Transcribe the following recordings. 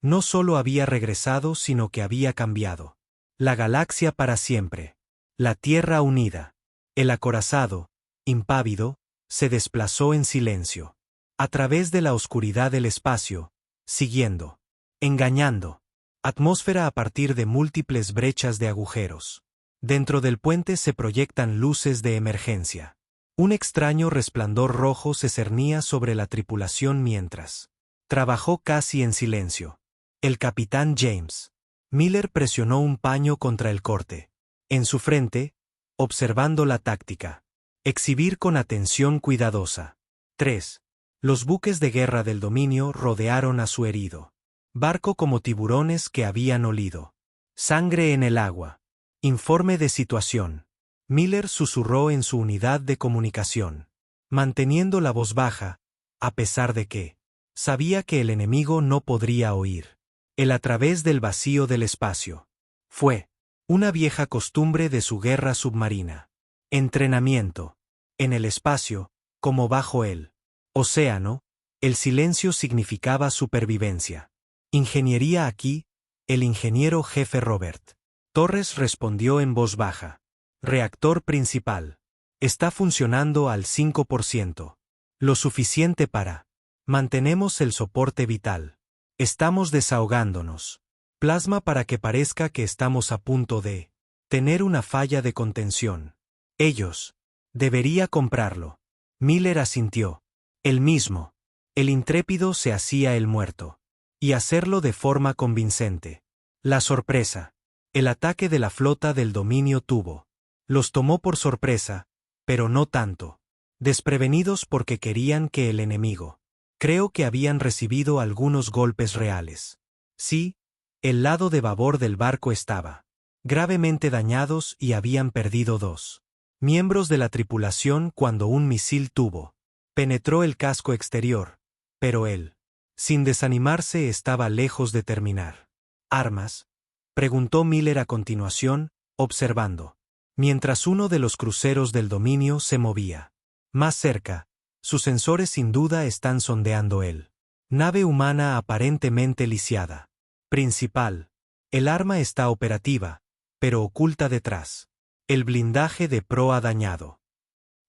No solo había regresado, sino que había cambiado. La galaxia para siempre. La Tierra unida. El acorazado, impávido, se desplazó en silencio. A través de la oscuridad del espacio, siguiendo. Engañando. Atmósfera a partir de múltiples brechas de agujeros. Dentro del puente se proyectan luces de emergencia. Un extraño resplandor rojo se cernía sobre la tripulación mientras trabajó casi en silencio. El capitán James Miller presionó un paño contra el corte. En su frente, observando la táctica. Exhibir con atención cuidadosa. 3. Los buques de guerra del dominio rodearon a su herido. Barco como tiburones que habían olido. Sangre en el agua. Informe de situación. Miller susurró en su unidad de comunicación, manteniendo la voz baja, a pesar de que sabía que el enemigo no podría oír. El a través del vacío del espacio. Fue una vieja costumbre de su guerra submarina. Entrenamiento. En el espacio, como bajo el océano, el silencio significaba supervivencia. Ingeniería aquí, el ingeniero jefe Robert Torres respondió en voz baja. Reactor principal. Está funcionando al 5%. Lo suficiente para. Mantenemos el soporte vital. Estamos desahogándonos. Plasma para que parezca que estamos a punto de tener una falla de contención. Ellos. Debería comprarlo. Miller asintió. Él mismo. El intrépido se hacía el muerto. Y hacerlo de forma convincente. La sorpresa. El ataque de la flota del dominio tuvo. Los tomó por sorpresa, pero no tanto. Desprevenidos porque querían que el enemigo. Creo que habían recibido algunos golpes reales. Sí, el lado de babor del barco estaba gravemente dañados y habían perdido 2 miembros de la tripulación cuando un misil tuvo. Penetró el casco exterior, pero él, sin desanimarse, estaba lejos de terminar. ¿Armas?, preguntó Miller a continuación, observando. Mientras uno de los cruceros del dominio se movía más cerca, sus sensores sin duda están sondeando él. Nave humana aparentemente lisiada. Principal. El arma está operativa, pero oculta detrás. El blindaje de proa dañado.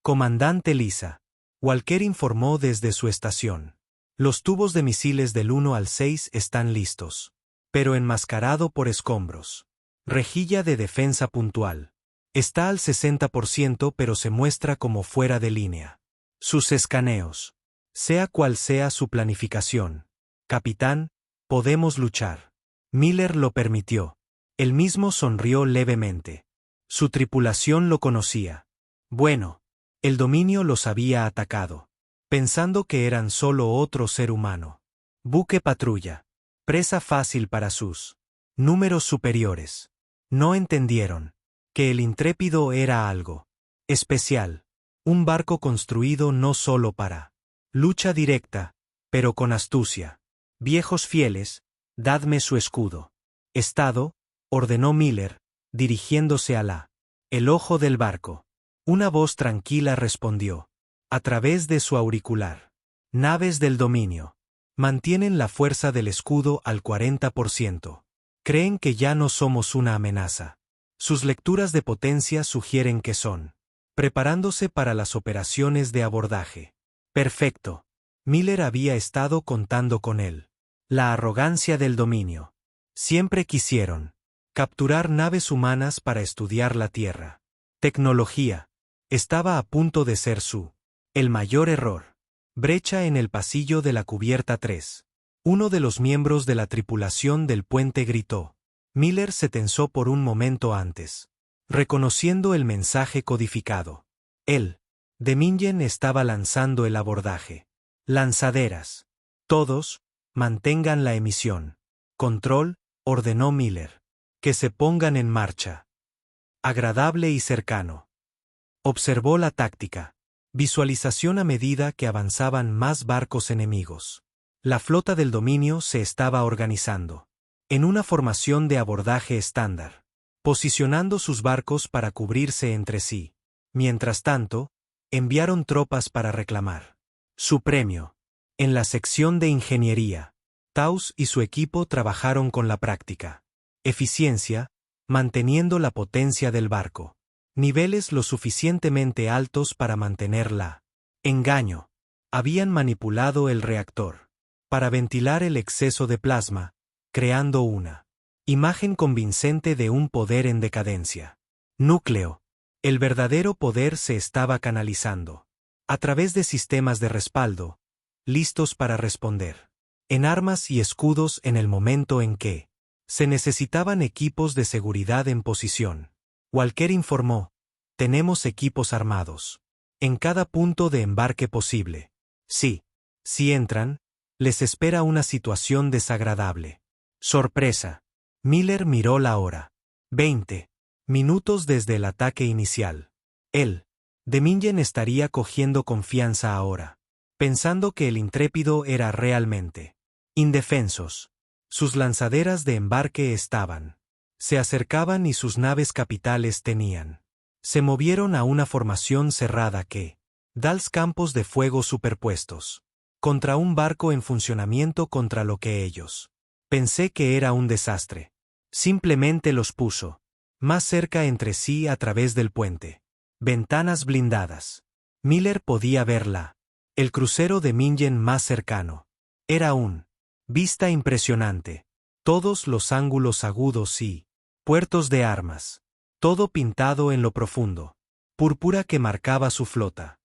Comandante Lisa. Walker informó desde su estación. Los tubos de misiles del 1 al 6 están listos, pero enmascarado por escombros. Rejilla de defensa puntual. Está al 60% pero se muestra como fuera de línea. Sus escaneos. Sea cual sea su planificación. Capitán, podemos luchar. Miller lo permitió. Él mismo sonrió levemente. Su tripulación lo conocía. Bueno, el dominio los había atacado, pensando que eran solo otro ser humano. Buque patrulla. Presa fácil para sus números superiores. No entendieron que el intrépido era algo especial. Un barco construido no solo para lucha directa, pero con astucia. Viejos fieles, dadme su escudo. Estado, ordenó Miller, dirigiéndose a el ojo del barco. Una voz tranquila respondió, a través de su auricular. Naves del dominio. Mantienen la fuerza del escudo al 40%. Creen que ya no somos una amenaza. Sus lecturas de potencia sugieren que son. Preparándose para las operaciones de abordaje. Perfecto. Miller había estado contando con él. La arrogancia del dominio. Siempre quisieron capturar naves humanas para estudiar la Tierra. Tecnología. Estaba a punto de ser el mayor error. Brecha en el pasillo de la cubierta 3. Uno de los miembros de la tripulación del puente gritó. Miller se tensó por un momento antes, reconociendo el mensaje codificado. Él, Demingen, estaba lanzando el abordaje. Lanzaderas. Todos, mantengan la emisión. Control, ordenó Miller. Que se pongan en marcha. Agradable y cercano. Observó la táctica. Visualización a medida que avanzaban más barcos enemigos. La flota del dominio se estaba organizando. En una formación de abordaje estándar. Posicionando sus barcos para cubrirse entre sí. Mientras tanto, enviaron tropas para reclamar su premio. En la sección de ingeniería. Taus y su equipo trabajaron con la práctica. Eficiencia, manteniendo la potencia del barco. Niveles lo suficientemente altos para mantenerla. Engaño. Habían manipulado el reactor para ventilar el exceso de plasma, creando una imagen convincente de un poder en decadencia. Núcleo. El verdadero poder se estaba canalizando a través de sistemas de respaldo, listos para responder en armas y escudos en el momento en que se necesitaban equipos de seguridad en posición. Walker informó: tenemos equipos armados en cada punto de embarque posible. Sí, si entran, les espera una situación desagradable. Sorpresa. Miller miró la hora. 20 minutos desde el ataque inicial. Él, Demingen, estaría cogiendo confianza ahora, pensando que el intrépido era realmente indefensos. Sus lanzaderas de embarque se acercaban y sus naves capitales se movieron a una formación cerrada que dos campos de fuego superpuestos contra un barco en funcionamiento contra lo que ellos. Pensé que era un desastre. Simplemente los puso más cerca entre sí a través del puente. Ventanas blindadas. Miller podía verla. El crucero de Mingen más cercano. Era un vista impresionante. Todos los ángulos agudos y puertos de armas. Todo pintado en lo profundo. Púrpura que marcaba su flota.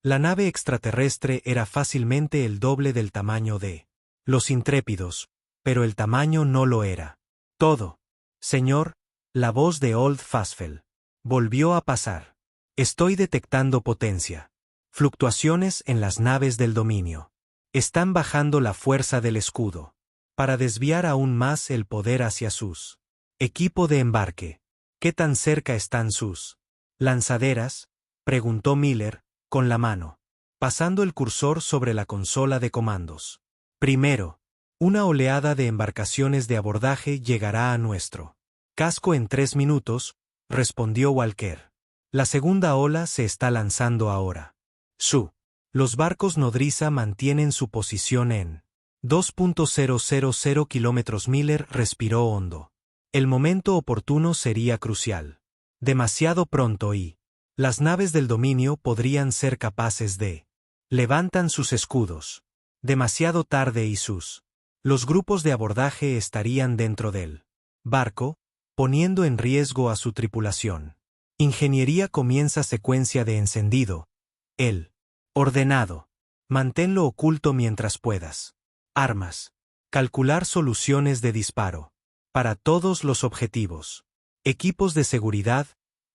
La nave extraterrestre era fácilmente el doble del tamaño de los intrépidos, pero el tamaño no lo era todo. Señor, la voz de Old Fastfell volvió a pasar. Estoy detectando potencia. Fluctuaciones en las naves del dominio. Están bajando la fuerza del escudo para desviar aún más el poder hacia sus equipo de embarque. ¿Qué tan cerca están sus lanzaderas?, preguntó Miller, con la mano, pasando el cursor sobre la consola de comandos. Primero, una oleada de embarcaciones de abordaje llegará a nuestro casco en 3 minutos, respondió Walker. La segunda ola se está lanzando ahora. Los barcos nodriza mantienen su posición en 2.000 kilómetros. Miller respiró hondo. El momento oportuno sería crucial. Demasiado pronto y las naves del dominio podrían ser capaces de levantan sus escudos. Demasiado tarde y los grupos de abordaje estarían dentro del barco, poniendo en riesgo a su tripulación. Ingeniería comienza secuencia de encendido. Ordenado. Manténlo oculto mientras puedas. Armas. Calcular soluciones de disparo. Para todos los objetivos. Equipos de seguridad,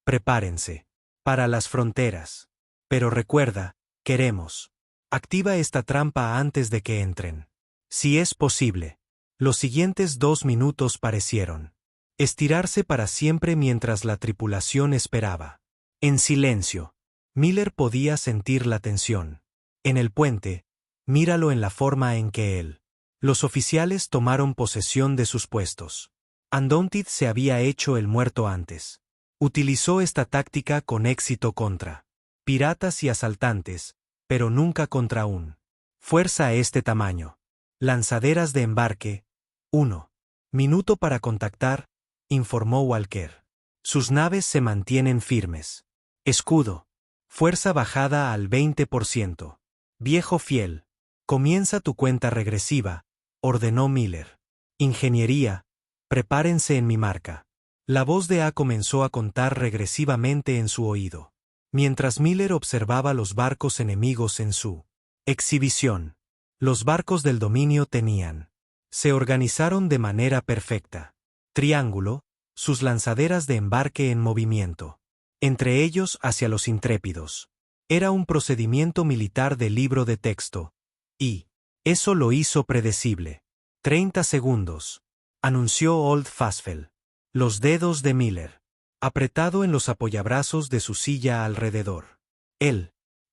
prepárense. Para las fronteras. Pero recuerda, queremos. Activa esta trampa antes de que entren. Si es posible. Los siguientes 2 minutos parecieron estirarse para siempre mientras la tripulación esperaba. En silencio. Miller podía sentir la tensión. En el puente, míralo en la forma en que los oficiales tomaron posesión de sus puestos. Undaunted se había hecho el muerto antes. Utilizó esta táctica con éxito contra piratas y asaltantes, pero nunca contra un fuerza a este tamaño. Lanzaderas de embarque. 1 minuto para contactar, informó Walker. Sus naves se mantienen firmes. Escudo. Fuerza bajada al 20%. Viejo fiel. Comienza tu cuenta regresiva, ordenó Miller. Ingeniería. Prepárense en mi marca. La voz de A comenzó a contar regresivamente en su oído, mientras Miller observaba los barcos enemigos en su exhibición. Los barcos del dominio se organizaron de manera perfecta. Triángulo, sus lanzaderas de embarque en movimiento. Entre ellos hacia los intrépidos. Era un procedimiento militar de libro de texto. Y eso lo hizo predecible. 30 segundos. Anunció Old Fastfell. Los dedos de Miller. Apretado en los apoyabrazos de su silla alrededor.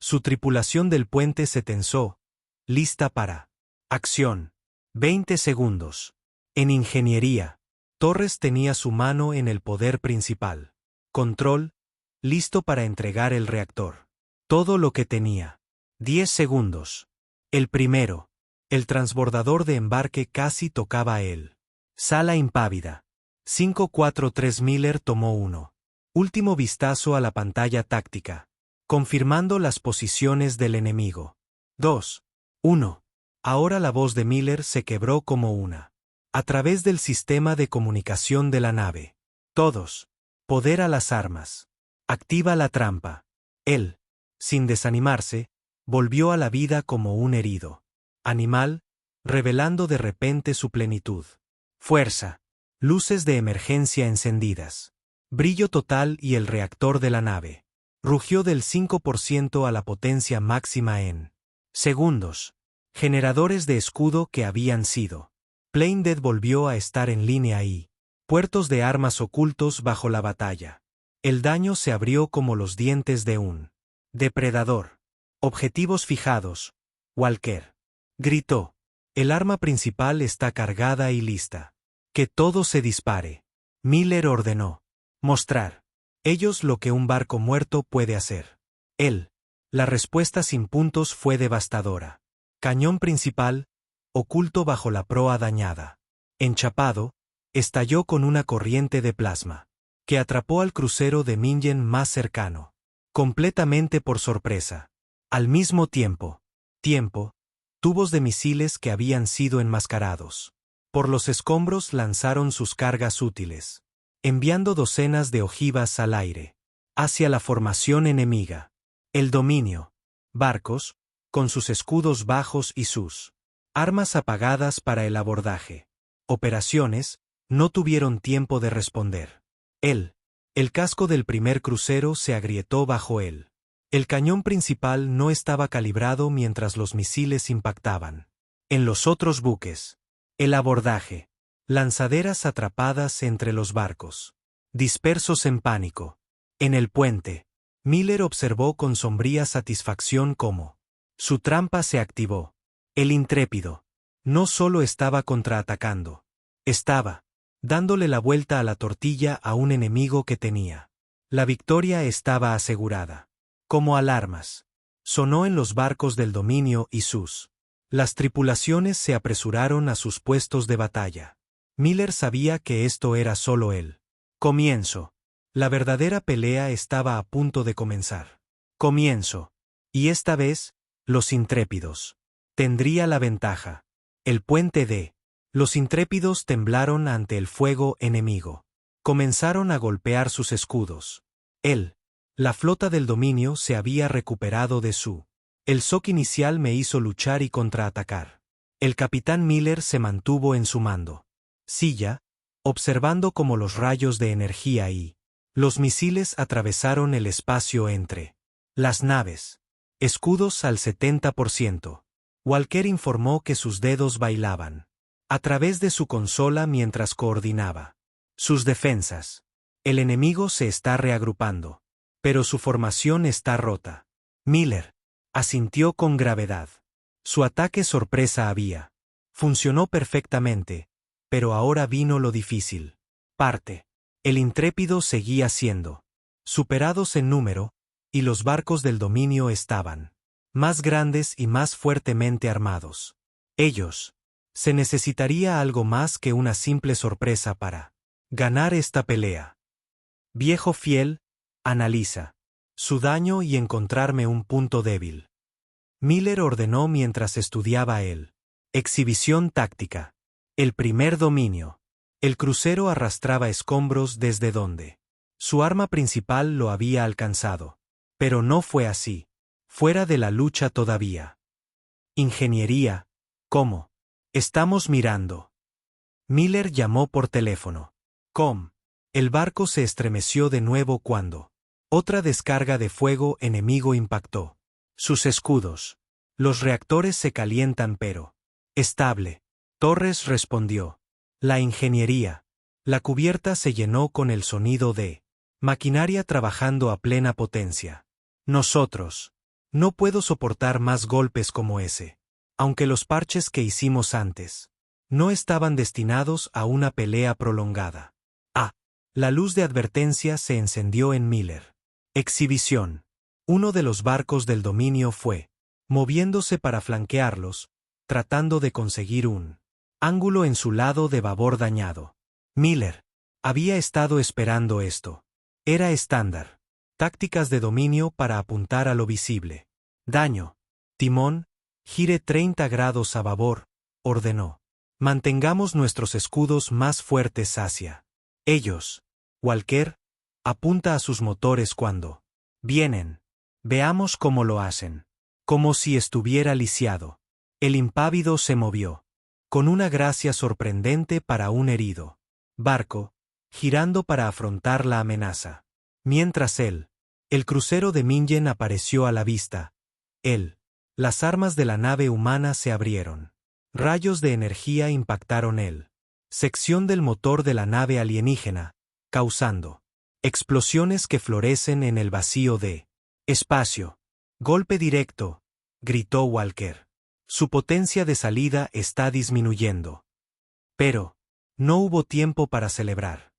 Su tripulación del puente se tensó. Lista para acción. 20 segundos. En ingeniería. Torres tenía su mano en el poder principal. Control. Listo para entregar el reactor. Todo lo que tenía. 10 segundos. El primero. El transbordador de embarque casi tocaba a él. Sala impávida. 543 Miller tomó uno. Último vistazo a la pantalla táctica, confirmando las posiciones del enemigo. 2. 1. Ahora la voz de Miller se quebró como una. A través del sistema de comunicación de la nave. Todos. Poder a las armas. Activa la trampa. Él, sin desanimarse, volvió a la vida como un herido animal, revelando de repente su plenitud. Fuerza. Luces de emergencia encendidas. Brillo total y el reactor de la nave. Rugió del 5% a la potencia máxima en segundos. Generadores de escudo que habían sido. Plaindead volvió a estar en línea y puertos de armas ocultos bajo la batalla. El daño se abrió como los dientes de un depredador. Objetivos fijados. Walker. Gritó. El arma principal está cargada y lista. Que todo se dispare. Miller ordenó. Mostrar. Ellos lo que un barco muerto puede hacer. Él. La respuesta sin puntos fue devastadora. Cañón principal, oculto bajo la proa dañada. Enchapado, estalló con una corriente de plasma, que atrapó al crucero de Mingen más cercano. Completamente por sorpresa. Al mismo tiempo, tubos de misiles que habían sido enmascarados. Por los escombros lanzaron sus cargas útiles, enviando docenas de ojivas al aire, hacia la formación enemiga. El dominio. Barcos, con sus escudos bajos y sus armas apagadas para el abordaje. Operaciones, no tuvieron tiempo de responder. El casco del primer crucero se agrietó bajo él. El cañón principal no estaba calibrado mientras los misiles impactaban. En los otros buques. El abordaje. Lanzaderas atrapadas entre los barcos. Dispersos en pánico. En el puente. Miller observó con sombría satisfacción cómo su trampa se activó. El intrépido no solo estaba contraatacando, estaba dándole la vuelta a la tortilla a un enemigo que tenía. La victoria estaba asegurada. Como alarmas. Sonó en los barcos del dominio y las tripulaciones se apresuraron a sus puestos de batalla. Miller sabía que esto era solo el comienzo. La verdadera pelea estaba a punto de comenzar. Comienzo. Y esta vez, los intrépidos tendría la ventaja. El puente de los intrépidos temblaron ante el fuego enemigo. Comenzaron a golpear sus escudos. La flota del dominio se había recuperado de su. El shock inicial me hizo luchar y contraatacar. El capitán Miller se mantuvo en su mando. Silla, observando cómo los rayos de energía y los misiles atravesaron el espacio entre las naves. Escudos al 70%. Walker informó que sus dedos bailaban a través de su consola mientras coordinaba sus defensas. El enemigo se está reagrupando, pero su formación está rota. Miller asintió con gravedad. Su ataque sorpresa había funcionó perfectamente, pero ahora vino lo difícil. Parte. El intrépido seguía siendo superados en número, y los barcos del dominio estaban más grandes y más fuertemente armados. Ellos. Se necesitaría algo más que una simple sorpresa para ganar esta pelea. Viejo fiel, analiza su daño y encontrarme un punto débil. Miller ordenó mientras estudiaba él. Exhibición táctica. El primer dominio. El crucero arrastraba escombros desde donde su arma principal lo había alcanzado. Pero no fue así. Fuera de la lucha todavía. Ingeniería. ¿Cómo? Estamos mirando. Miller llamó por teléfono. El barco se estremeció de nuevo cuando otra descarga de fuego enemigo impactó sus escudos. Los reactores se calientan pero estable. Torres respondió. La ingeniería. La cubierta se llenó con el sonido de maquinaria trabajando a plena potencia. Nosotros. No puedo soportar más golpes como ese. Aunque los parches que hicimos antes no estaban destinados a una pelea prolongada. La luz de advertencia se encendió en Miller. Exhibición. Uno de los barcos del dominio fue moviéndose para flanquearlos, tratando de conseguir un ángulo en su lado de babor dañado. Miller había estado esperando esto. Era estándar. Tácticas de dominio para apuntar a lo visible. Daño. Timón, gire 30 grados a babor, ordenó. Mantengamos nuestros escudos más fuertes hacia ellos. Walker, apunta a sus motores cuando vienen. Veamos cómo lo hacen. Como si estuviera lisiado. El impávido se movió. Con una gracia sorprendente para un herido barco, girando para afrontar la amenaza. Mientras el crucero de Mingen apareció a la vista. Las armas de la nave humana se abrieron. Rayos de energía impactaron sección del motor de la nave alienígena, causando explosiones que florecen en el vacío de espacio. Golpe directo, gritó Walker. Su potencia de salida está disminuyendo. Pero no hubo tiempo para celebrar.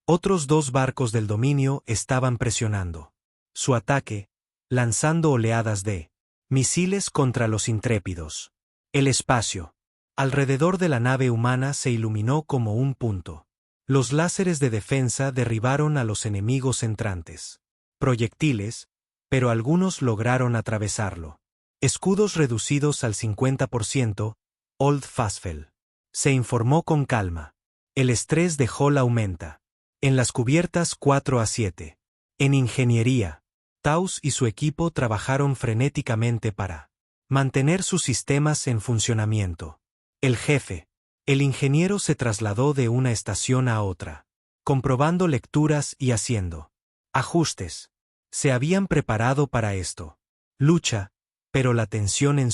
Otros 2 barcos del dominio estaban presionando su ataque, lanzando oleadas de misiles contra los intrépidos. El espacio alrededor de la nave humana se iluminó como un punto. Los láseres de defensa derribaron a los enemigos entrantes. Proyectiles, pero algunos lograron atravesarlo. Escudos reducidos al 50%, Old Fastfell. Se informó con calma. El estrés de Hall aumenta. En las cubiertas 4 a 7. En ingeniería, Taus y su equipo trabajaron frenéticamente para mantener sus sistemas en funcionamiento. El jefe, el ingeniero, se trasladó de una estación a otra, comprobando lecturas y haciendo ajustes. Se habían preparado para esto. Lucha, pero la tensión en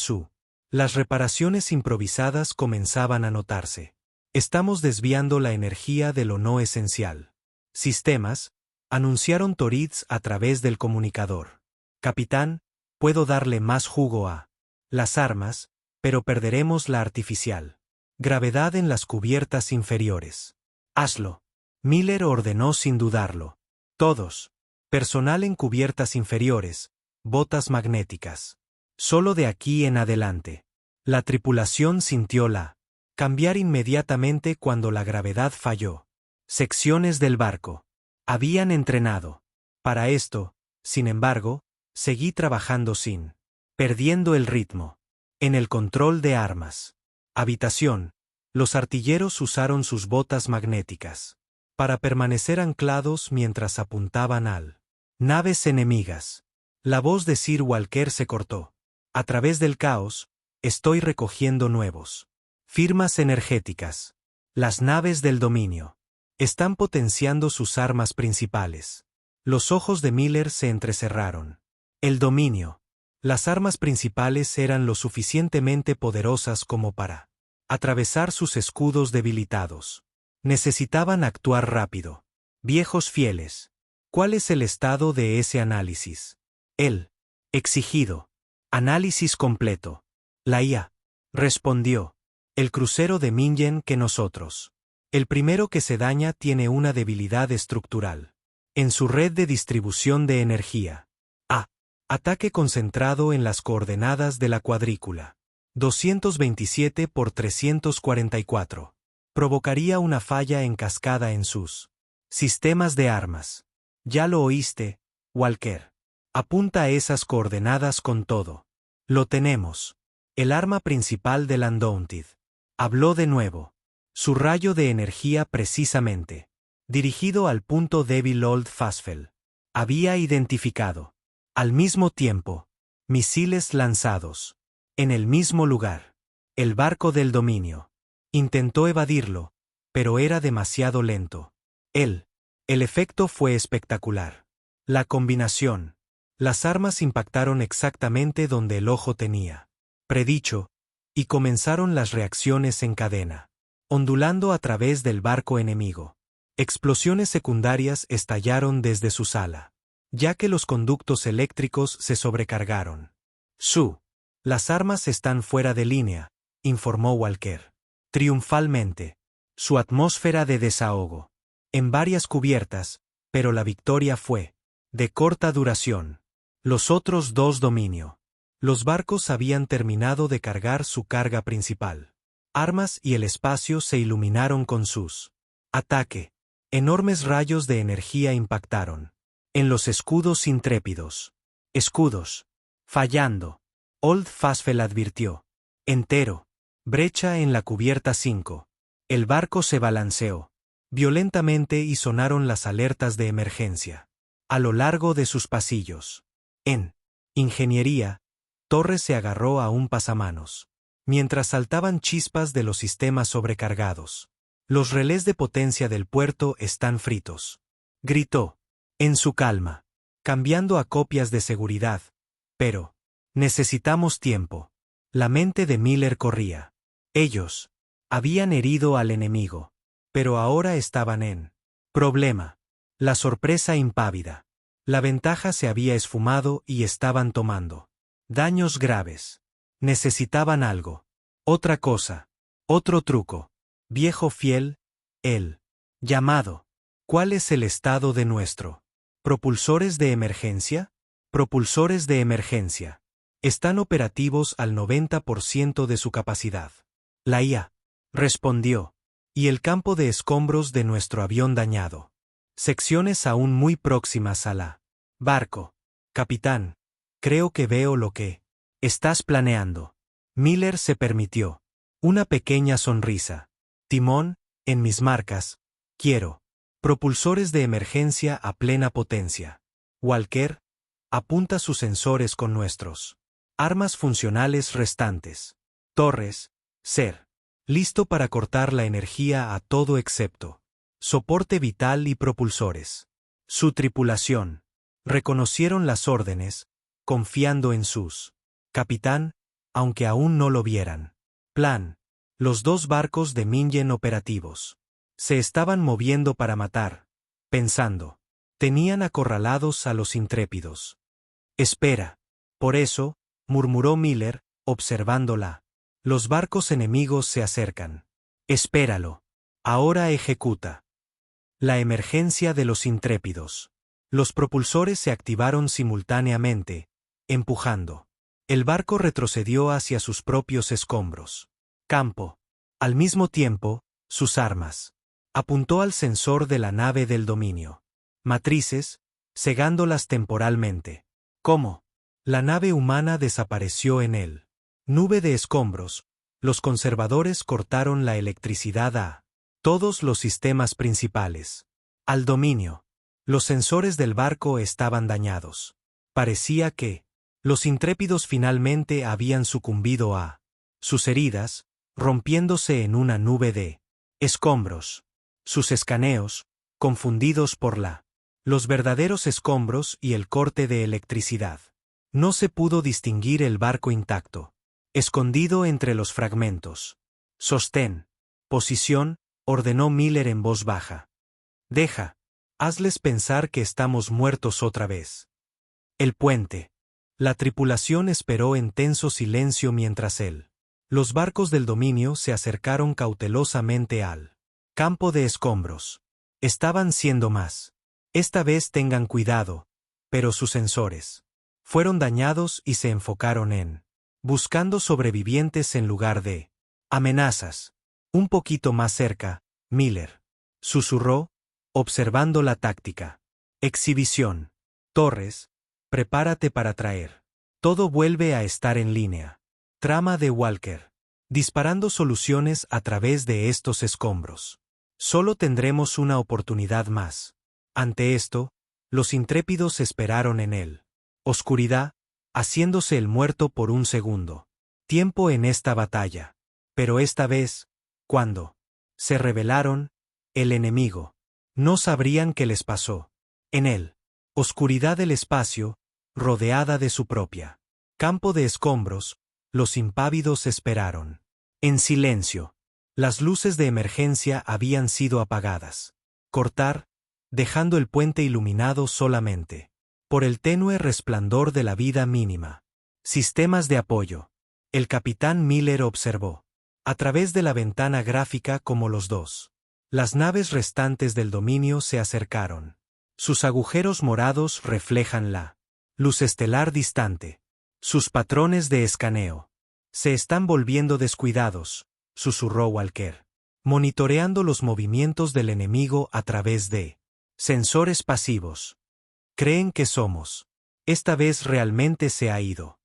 las reparaciones improvisadas comenzaban a notarse. Estamos desviando la energía de lo no esencial. Sistemas, anunciaron Toritz a través del comunicador. Capitán, puedo darle más jugo a las armas, pero perderemos la artificial gravedad en las cubiertas inferiores. Hazlo. Miller ordenó sin dudarlo. Todos. Personal en cubiertas inferiores, botas magnéticas. Solo de aquí en adelante. La tripulación sintió cambiar inmediatamente cuando la gravedad falló. Secciones del barco habían entrenado para esto, sin embargo, seguí trabajando perdiendo el ritmo. En el control de armas. Habitación. Los artilleros usaron sus botas magnéticas para permanecer anclados mientras apuntaban naves enemigas. La voz de Sir Walker se cortó. A través del caos, estoy recogiendo nuevos firmas energéticas. Las naves del dominio están potenciando sus armas principales. Los ojos de Miller se entrecerraron. El dominio. Las armas principales eran lo suficientemente poderosas como para atravesar sus escudos debilitados. Necesitaban actuar rápido. Viejos fieles. ¿Cuál es el estado de ese análisis? Exigido. Análisis completo. La IA respondió. El crucero de Mingen que nosotros. El primero que se daña tiene una debilidad estructural. En su red de distribución de energía. Ataque concentrado en las coordenadas de la cuadrícula. 227 por 344. Provocaría una falla en cascada en sus sistemas de armas. Ya lo oíste, Walker. Apunta a esas coordenadas con todo. Lo tenemos. El arma principal del Undaunted. Habló de nuevo. Su rayo de energía precisamente. Dirigido al punto débil Old Fastfell. Había identificado. Al mismo tiempo. Misiles lanzados. En el mismo lugar. El barco del dominio. Intentó evadirlo, pero era demasiado lento. El efecto fue espectacular. La combinación. Las armas impactaron exactamente donde el ojo tenía predicho, y comenzaron las reacciones en cadena, ondulando a través del barco enemigo. Explosiones secundarias estallaron desde su sala, ya que los conductos eléctricos se sobrecargaron. Las armas están fuera de línea, informó Walker. Triunfalmente. Su atmósfera de desahogo. En varias cubiertas, pero la victoria fue de corta duración. Los otros 2 dominio Los barcos habían terminado de cargar su carga principal. Armas y el espacio se iluminaron con sus ataque. Enormes rayos de energía impactaron en los escudos intrépidos. Escudos. Fallando. Old Fasfel advirtió. Entero. Brecha en la cubierta 5. El barco se balanceó violentamente y sonaron las alertas de emergencia. A lo largo de sus pasillos. En ingeniería, Torres se agarró a un pasamanos. Mientras saltaban chispas de los sistemas sobrecargados. Los relés de potencia del puerto están fritos. Gritó. En su calma. Cambiando a copias de seguridad. Pero necesitamos tiempo. La mente de Miller corría. Ellos habían herido al enemigo. Pero ahora estaban en problema. La sorpresa impávida. La ventaja se había esfumado y estaban tomando daños graves. Necesitaban algo. Otra cosa. Otro truco. Viejo fiel. El llamado. ¿Cuál es el estado de nuestro? ¿Propulsores de emergencia? Propulsores de emergencia. Están operativos al 90% de su capacidad. La IA respondió. Y el campo de escombros de nuestro avión dañado. Secciones aún muy próximas a la barco. Capitán, creo que veo lo que estás planeando. Miller se permitió una pequeña sonrisa. Timón, en mis marcas, quiero propulsores de emergencia a plena potencia. Walker, apunta sus sensores con nuestros armas funcionales restantes. Torres, ser. Listo para cortar la energía a todo excepto soporte vital y propulsores. Su tripulación reconocieron las órdenes, confiando en sus capitán, aunque aún no lo vieran. Plan. Los dos barcos de Mingen operativos. Se estaban moviendo para matar, pensando. Tenían acorralados a los intrépidos. Espera. Por eso, murmuró Miller, observándola. Los barcos enemigos se acercan. Espéralo. Ahora ejecuta. La emergencia de los intrépidos. Los propulsores se activaron simultáneamente, empujando. El barco retrocedió hacia sus propios escombros. Campo. Al mismo tiempo, sus armas. Apuntó al sensor de la nave del dominio. Matrices, cegándolas temporalmente. ¿Cómo? La nave humana desapareció en él. Nube de escombros. Los conservadores cortaron la electricidad a todos los sistemas principales. Al dominio. Los sensores del barco estaban dañados. Parecía que los intrépidos finalmente habían sucumbido a sus heridas, rompiéndose en una nube de escombros. Sus escaneos, confundidos por los verdaderos escombros y el corte de electricidad. No se pudo distinguir el barco intacto. Escondido entre los fragmentos. Sostén. Posición, ordenó Miller en voz baja. Deja. Hazles pensar que estamos muertos otra vez. El puente. La tripulación esperó en tenso silencio mientras los barcos del dominio se acercaron cautelosamente al campo de escombros. Estaban siendo más. Esta vez tengan cuidado, pero sus sensores fueron dañados y se enfocaron en buscando sobrevivientes en lugar de amenazas. Un poquito más cerca, Miller susurró, observando la táctica. Exhibición. Torres, prepárate para traer. Todo vuelve a estar en línea. Trama de Walker. Disparando soluciones a través de estos escombros. Solo tendremos una oportunidad más. Ante esto, los intrépidos esperaron en él. Oscuridad, haciéndose el muerto por un segundo. Tiempo en esta batalla. Pero esta vez, cuando se rebelaron, el enemigo, no sabrían qué les pasó. En él, oscuridad del espacio, rodeada de su propia campo de escombros, los impávidos esperaron. En silencio. Las luces de emergencia habían sido apagadas. Cortar, dejando el puente iluminado solamente por el tenue resplandor de la vida mínima. Sistemas de apoyo. El capitán Miller observó, a través de la ventana gráfica como los dos. Las naves restantes del dominio se acercaron. Sus agujeros morados reflejan la luz estelar distante. Sus patrones de escaneo se están volviendo descuidados, susurró Walker, monitoreando los movimientos del enemigo a través de sensores pasivos. Creen que somos. Esta vez realmente se ha ido.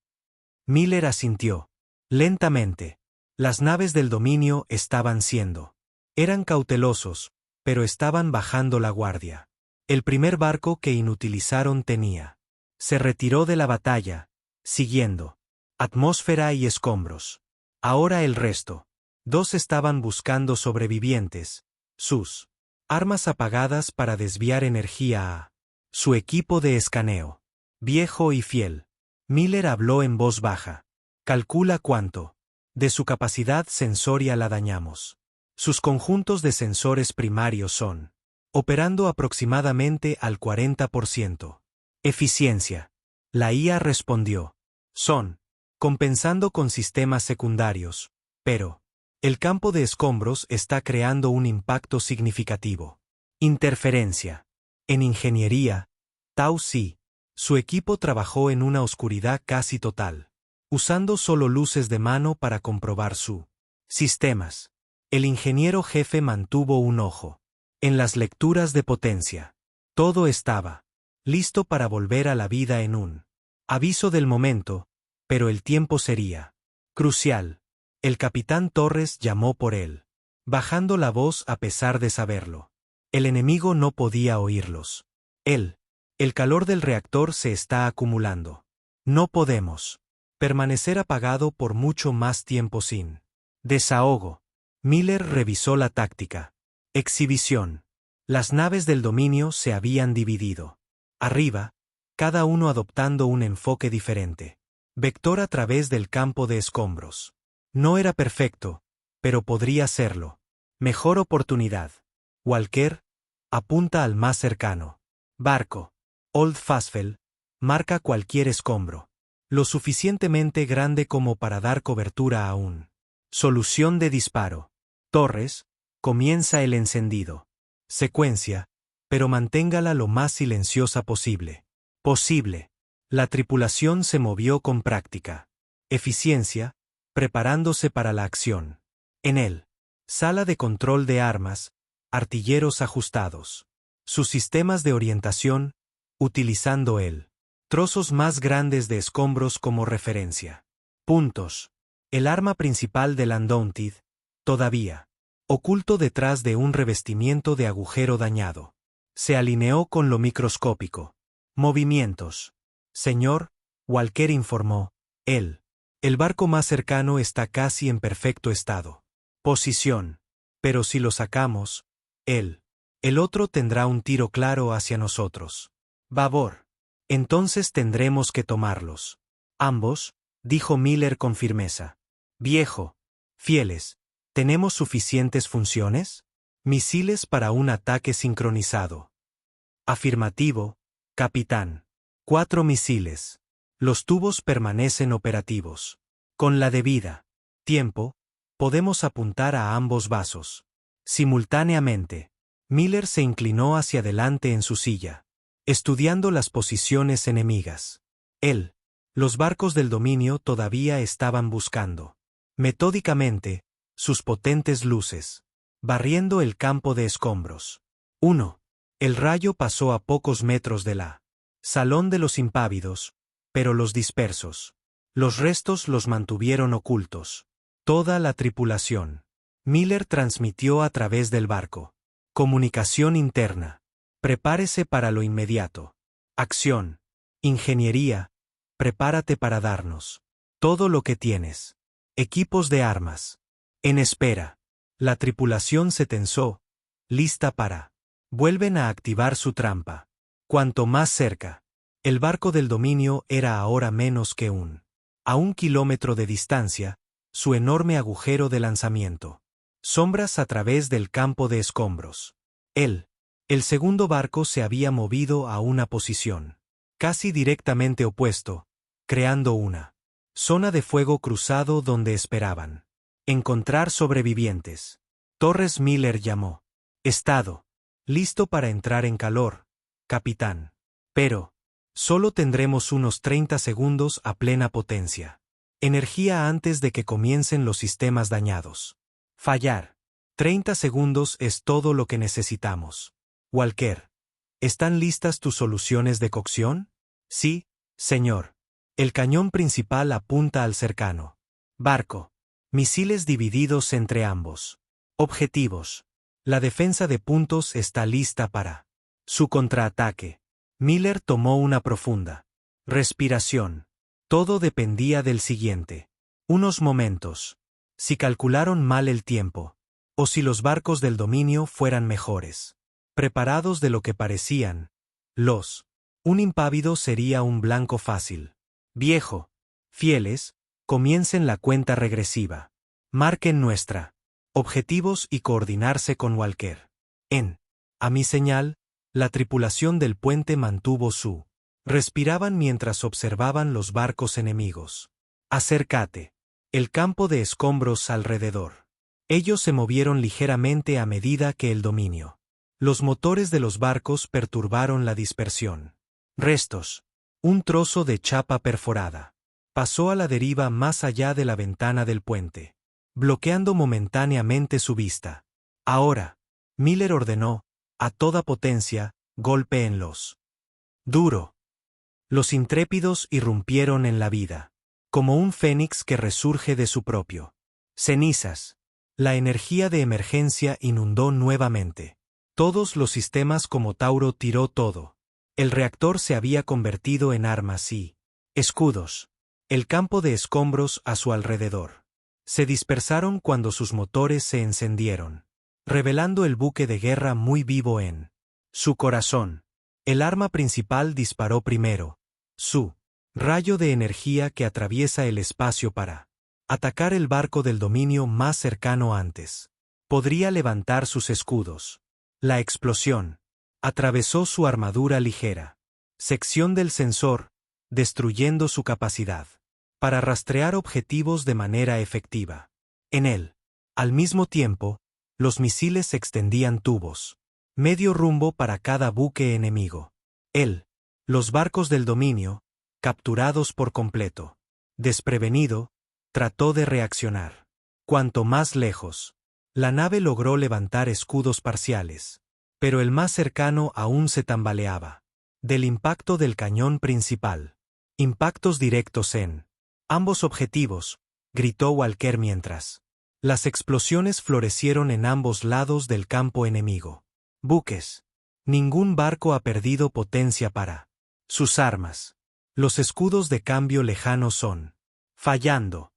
Miller asintió. Lentamente. Las naves del dominio estaban siendo. Eran cautelosos, pero estaban bajando la guardia. El primer barco que inutilizaron tenía. Se retiró de la batalla, siguiendo atmósfera y escombros. Ahora el resto. 2 estaban buscando sobrevivientes, sus armas apagadas para desviar energía a su equipo de escaneo. Viejo y fiel. Miller habló en voz baja. Calcula cuánto de su capacidad sensoria la dañamos. Sus conjuntos de sensores primarios son operando aproximadamente al 40%. Eficiencia. La IA respondió. Son compensando con sistemas secundarios, pero el campo de escombros está creando un impacto significativo. Interferencia. En ingeniería, Tau Si, su equipo trabajó en una oscuridad casi total, usando solo luces de mano para comprobar su sistemas. El ingeniero jefe mantuvo un ojo en las lecturas de potencia. Todo estaba listo para volver a la vida en un aviso del momento, pero el tiempo sería crucial. El capitán Torres llamó por él, bajando la voz a pesar de saberlo. El enemigo no podía oírlos. El calor del reactor se está acumulando. No podemos permanecer apagado por mucho más tiempo sin desahogo. Miller revisó la táctica. Exhibición. Las naves del dominio se habían dividido. Arriba, cada uno adoptando un enfoque diferente. Vector a través del campo de escombros. No era perfecto, pero podría serlo. Mejor oportunidad. Walker, apunta al más cercano. Barco. Old Fastfell, marca cualquier escombro. Lo suficientemente grande como para dar cobertura a un solución de disparo. Torres, comienza el encendido. Secuencia, pero manténgala lo más silenciosa posible. La tripulación se movió con práctica. Eficiencia, preparándose para la acción. En él. Sala de control de armas, artilleros ajustados. Sus sistemas de orientación, utilizando trozos más grandes de escombros como referencia. Puntos. El arma principal del Undaunted, todavía oculto detrás de un revestimiento de agujero dañado. Se alineó con lo microscópico. Movimientos. Señor, Walker informó. El barco más cercano está casi en perfecto estado. Posición. Pero si lo sacamos, el otro tendrá un tiro claro hacia nosotros. Babor. Entonces tendremos que tomarlos. Ambos, dijo Miller con firmeza. Viejo. Fieles. ¿Tenemos suficientes funciones? Misiles para un ataque sincronizado. Afirmativo, capitán. 4 misiles. Los tubos permanecen operativos. Con la debida tiempo, podemos apuntar a ambos vasos. Simultáneamente. Miller se inclinó hacia adelante en su silla, estudiando las posiciones enemigas. Los barcos del dominio todavía estaban buscando, metódicamente, sus potentes luces, barriendo el campo de escombros. 1. El rayo pasó a pocos metros de la salón de los impávidos, pero los dispersos. Los restos los mantuvieron ocultos. Toda la tripulación. Miller transmitió a través del barco. Comunicación interna. Prepárese para lo inmediato. Acción. Ingeniería. Prepárate para darnos todo lo que tienes. Equipos de armas. En espera. La tripulación se tensó, lista para. Vuelven a activar su trampa. Cuanto más cerca. El barco del dominio era ahora menos que a 1 kilómetro de distancia, su enorme agujero de lanzamiento. Sombras a través del campo de escombros. El segundo barco se había movido a una posición casi directamente opuesto, creando una zona de fuego cruzado donde esperaban encontrar sobrevivientes. Torres. Miller llamó. Estado. Listo para entrar en calor, capitán. Pero Solo tendremos unos 30 segundos a plena potencia. Energía antes de que comiencen los sistemas dañados. Fallar. 30 segundos es todo lo que necesitamos. Walker. ¿Están listas tus soluciones de cocción? Sí, señor. El cañón principal apunta al cercano. Barco. Misiles divididos entre ambos. Objetivos. La defensa de puntos está lista para su contraataque. Miller tomó una profunda respiración. Todo dependía del siguiente. Unos momentos. Si calcularon mal el tiempo. O si los barcos del dominio fueran mejores. Preparados de lo que parecían. Un impávido sería un blanco fácil. Viejo. Fieles, comiencen la cuenta regresiva. Marquen nuestra. Objetivos y coordinarse con Walker. A mi señal, la tripulación del puente mantuvo su. Respiraban mientras observaban los barcos enemigos. Acércate. El campo de escombros alrededor. Ellos se movieron ligeramente a medida que el dominio. Los motores de los barcos perturbaron la dispersión. Restos. Un trozo de chapa perforada. Pasó a la deriva más allá de la ventana del puente, bloqueando momentáneamente su vista. Ahora, Miller ordenó, a toda potencia, golpéenlos. Duro. Los intrépidos irrumpieron en la vida, como un fénix que resurge de su propio. Cenizas. La energía de emergencia inundó nuevamente. Todos los sistemas como Tauro tiró todo. El reactor se había convertido en armas y escudos. El campo de escombros a su alrededor. Se dispersaron cuando sus motores se encendieron, revelando el buque de guerra muy vivo en su corazón. El arma principal disparó primero. Su rayo de energía que atraviesa el espacio para atacar el barco del dominio más cercano antes. Podría levantar sus escudos. La explosión atravesó su armadura ligera. Sección del sensor, destruyendo su capacidad para rastrear objetivos de manera efectiva. En él, al mismo tiempo, los misiles extendían tubos. Medio rumbo para cada buque enemigo. Los barcos del dominio, capturados por completo. Desprevenido, trató de reaccionar. Cuanto más lejos. La nave logró levantar escudos parciales. Pero el más cercano aún se tambaleaba. Del impacto del cañón principal. Impactos directos en ambos objetivos, gritó Walker mientras. Las explosiones florecieron en ambos lados del campo enemigo. Buques. Ningún barco ha perdido potencia para sus armas. Los escudos de cambio lejanos son fallando.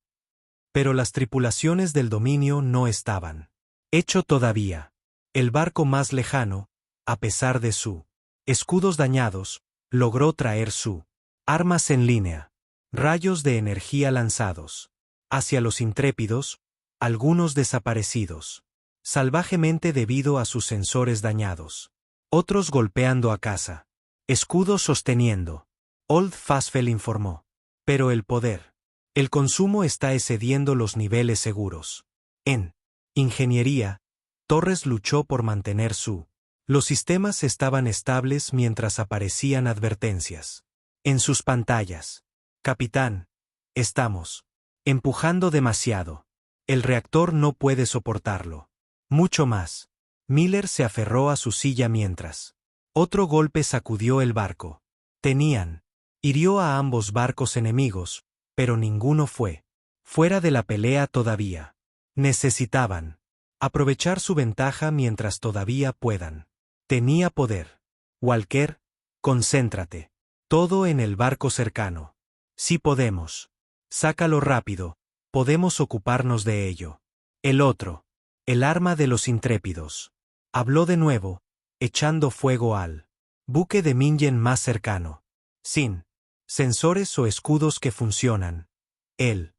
Pero las tripulaciones del dominio no estaban hecho todavía. El barco más lejano, a pesar de su escudos dañados, logró traer su armas en línea. Rayos de energía lanzados hacia los intrépidos, algunos desaparecidos salvajemente debido a sus sensores dañados. Otros golpeando a casa. Escudos sosteniendo. Old Fasfell informó. Pero el poder. El consumo está excediendo los niveles seguros. En ingeniería, Torres luchó por mantener su. Los sistemas estaban estables mientras aparecían advertencias. En sus pantallas. Capitán, estamos empujando demasiado. El reactor no puede soportarlo. Mucho más. Miller se aferró a su silla mientras. Otro golpe sacudió el barco. Hirió a ambos barcos enemigos, pero ninguno fue fuera de la pelea todavía. Necesitaban aprovechar su ventaja mientras todavía puedan. Tenía poder. Walker, concéntrate. Todo en el barco cercano. Sí podemos. Sácalo rápido, podemos ocuparnos de ello. El otro. El arma de los intrépidos. Habló de nuevo, echando fuego al buque de Mingen más cercano. Sin sensores o escudos que funcionan. El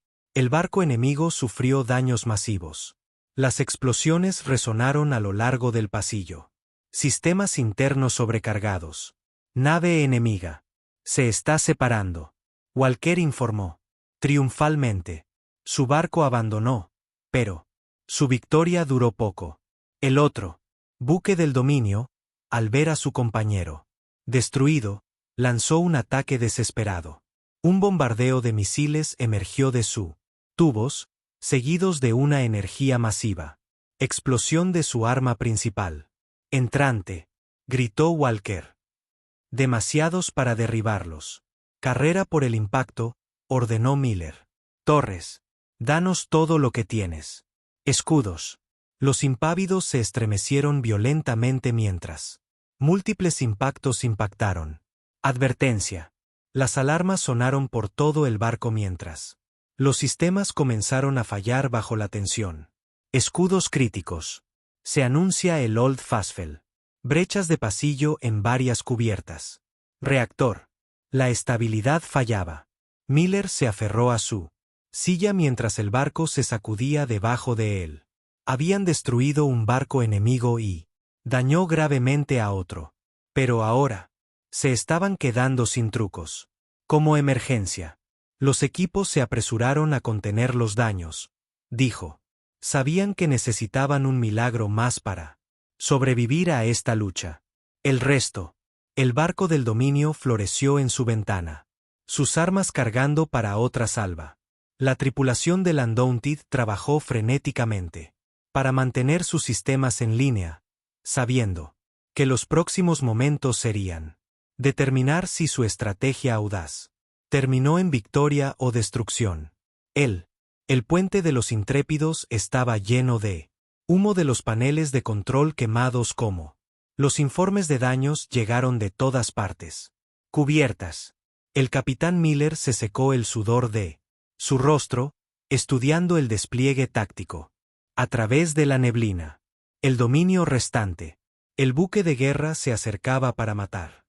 barco enemigo sufrió daños masivos. Las explosiones resonaron a lo largo del pasillo. Sistemas internos sobrecargados. Nave enemiga. Se está separando. Walker informó. Triunfalmente. Su barco abandonó, pero su victoria duró poco. El otro, buque del dominio, al ver a su compañero destruido, lanzó un ataque desesperado. Un bombardeo de misiles emergió de su tubos, seguidos de una energía masiva. Explosión de su arma principal. Entrante, gritó Walker. Demasiados para derribarlos. Carrera por el impacto, ordenó Miller. Torres, danos todo lo que tienes. Escudos. Los impávidos se estremecieron violentamente mientras múltiples impactos impactaron. Advertencia. Las alarmas sonaron por todo el barco mientras los sistemas comenzaron a fallar bajo la tensión. Escudos críticos. Se anuncia el Old Fastfell. Brechas de pasillo en varias cubiertas. Reactor. La estabilidad fallaba. Miller se aferró a su silla mientras el barco se sacudía debajo de él. Habían destruido un barco enemigo y dañó gravemente a otro. Pero ahora se estaban quedando sin trucos. Como emergencia. Los equipos se apresuraron a contener los daños. Dijo. Sabían que necesitaban un milagro más para sobrevivir a esta lucha. El resto. El barco del dominio floreció en su ventana. Sus armas cargando para otra salva. La tripulación del Undaunted trabajó frenéticamente para mantener sus sistemas en línea, sabiendo que los próximos momentos serían determinar si su estrategia audaz terminó en victoria o destrucción. El puente de los intrépidos estaba lleno de humo de los paneles de control quemados como los informes de daños llegaron de todas partes. Cubiertas. El capitán Miller se secó el sudor de su rostro, estudiando el despliegue táctico. A través de la neblina. El dominio restante. El buque de guerra se acercaba para matar.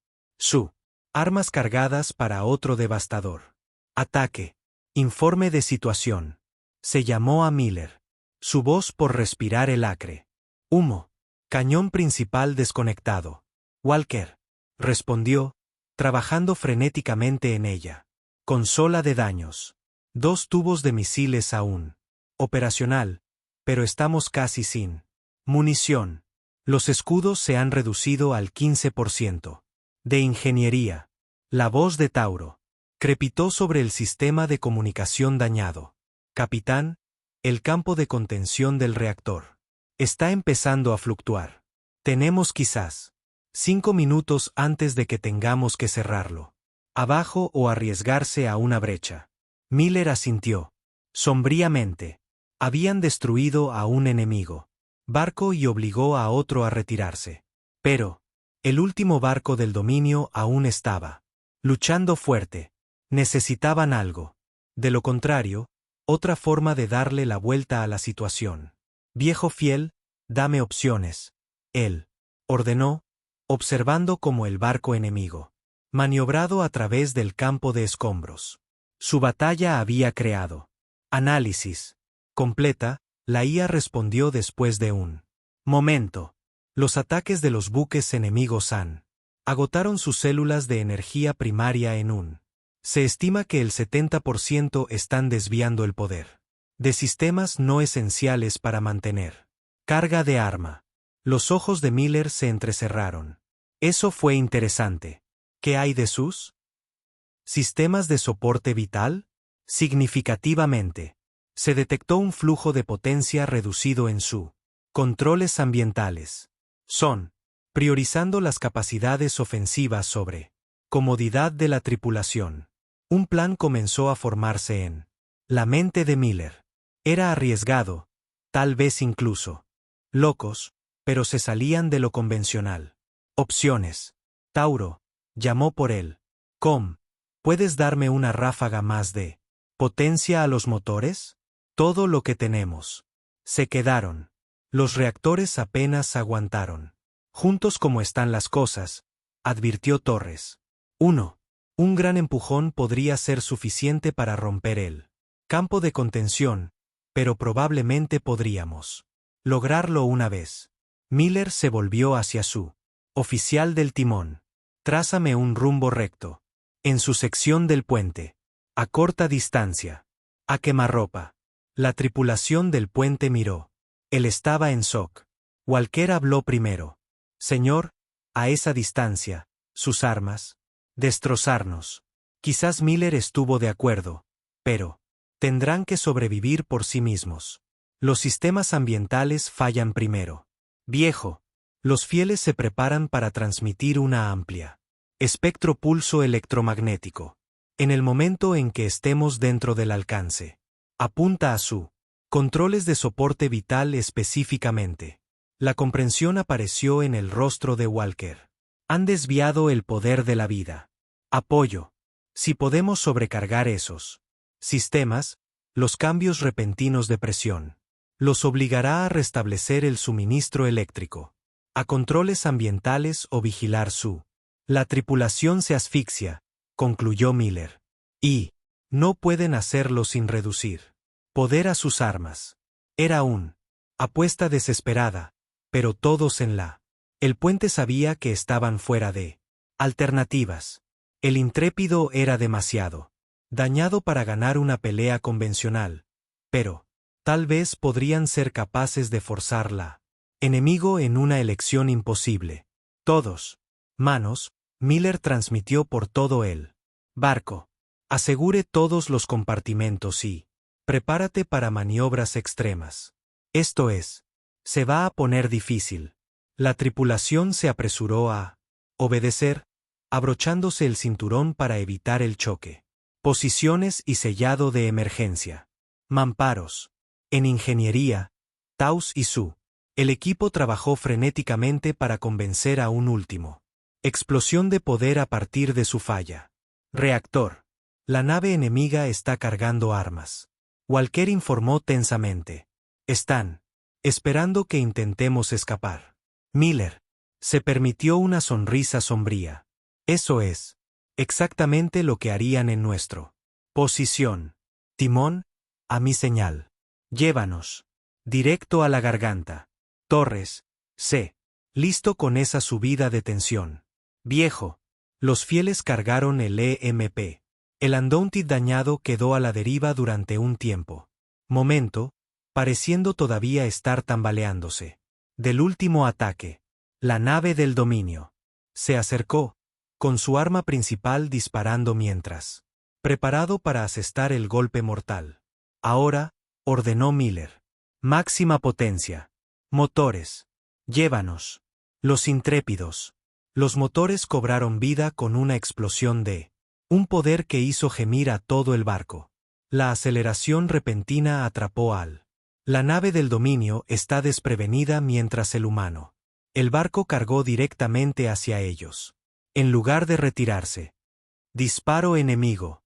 Armas cargadas para otro devastador ataque. Informe de situación. Se llamó a Miller. Su voz por respirar el acre. Humo. Cañón principal desconectado. Walker. Respondió, trabajando frenéticamente en ella. Consola de daños. 2 tubos de misiles aún. Operacional, pero estamos casi sin munición. Los escudos se han reducido al 15%. De ingeniería. La voz de Tauro crepitó sobre el sistema de comunicación dañado. Capitán, el campo de contención del reactor está empezando a fluctuar. Tenemos quizás 5 minutos antes de que tengamos que cerrarlo. Abajo o arriesgarse a una brecha. Miller asintió. Sombríamente. Habían destruido a un enemigo barco y obligó a otro a retirarse. Pero el último barco del dominio aún estaba luchando fuerte. Necesitaban algo. De lo contrario, otra forma de darle la vuelta a la situación. Viejo fiel, dame opciones. Él ordenó, observando como el barco enemigo maniobrado a través del campo de escombros. Su batalla había creado. Análisis. Completa, la IA respondió después de un momento. Los ataques de los buques enemigos agotaron sus células de energía primaria en un. Se estima que el 70% están desviando el poder de sistemas no esenciales para mantener carga de arma. Los ojos de Miller se entrecerraron. Eso fue interesante. ¿Qué hay de sus sistemas de soporte vital? Significativamente. Se detectó un flujo de potencia reducido en su controles ambientales. Son priorizando las capacidades ofensivas sobre comodidad de la tripulación. Un plan comenzó a formarse en la mente de Miller. Era arriesgado, tal vez incluso locos, pero se salían de lo convencional. Opciones. Tauro, llamó por él. ¿Puedes darme una ráfaga más de potencia a los motores? Todo lo que tenemos. Se quedaron. Los reactores apenas aguantaron. Juntos como están las cosas, advirtió Torres. Un gran empujón podría ser suficiente para romper el campo de contención, pero probablemente podríamos lograrlo una vez. Miller se volvió hacia su oficial del timón. Trázame un rumbo recto. En su sección del puente. A corta distancia. A quemarropa. La tripulación del puente miró. Él estaba en shock. Walker habló primero. Señor, a esa distancia, sus armas Destrozarnos. Quizás Miller estuvo de acuerdo, pero tendrán que sobrevivir por sí mismos. Los sistemas ambientales fallan primero. Viejo. Los fieles se preparan para transmitir una amplia espectro pulso electromagnético. En el momento en que estemos dentro del alcance. Apunta a su controles de soporte vital específicamente. La comprensión apareció en el rostro de Walker. Han desviado el poder de la vida. Apoyo. Si podemos sobrecargar esos sistemas, los cambios repentinos de presión los obligará a restablecer el suministro eléctrico, a controles ambientales o vigilar su. La tripulación se asfixia, concluyó Miller. Y no pueden hacerlo sin reducir poder a sus armas. Era una apuesta desesperada, pero todos en la. El puente sabía que estaban fuera de alternativas. El intrépido era demasiado dañado para ganar una pelea convencional, pero tal vez podrían ser capaces de forzarla. Enemigo en una elección imposible. Todos. Manos, Miller transmitió por todo el barco. Asegure todos los compartimentos y prepárate para maniobras extremas. Esto es, se va a poner difícil. La tripulación se apresuró a obedecer, abrochándose el cinturón para evitar el choque. Posiciones y sellado de emergencia. Mamparos. En ingeniería, Taus y Su. El equipo trabajó frenéticamente para convencer a un último. Explosión de poder a partir de su falla. Reactor. La nave enemiga está cargando armas. Walker informó tensamente. Están esperando que intentemos escapar. Miller se permitió una sonrisa sombría. Eso es exactamente lo que harían en nuestro posición. Timón, a mi señal. Llévanos directo a la garganta. Torres, sé listo con esa subida de tensión. Viejo. Los fieles cargaron el EMP. El Undaunted dañado quedó a la deriva durante un tiempo. Momento, pareciendo todavía estar tambaleándose. Del último ataque. La nave del dominio. Se acercó, con su arma principal disparando mientras. Preparado para asestar el golpe mortal. Ahora, ordenó Miller. Máxima potencia. Motores. Llévanos. Los intrépidos. Los motores cobraron vida con una explosión de un poder que hizo gemir a todo el barco. La aceleración repentina atrapó al. La nave del dominio está desprevenida mientras el humano. El barco cargó directamente hacia ellos. En lugar de retirarse. Disparo enemigo.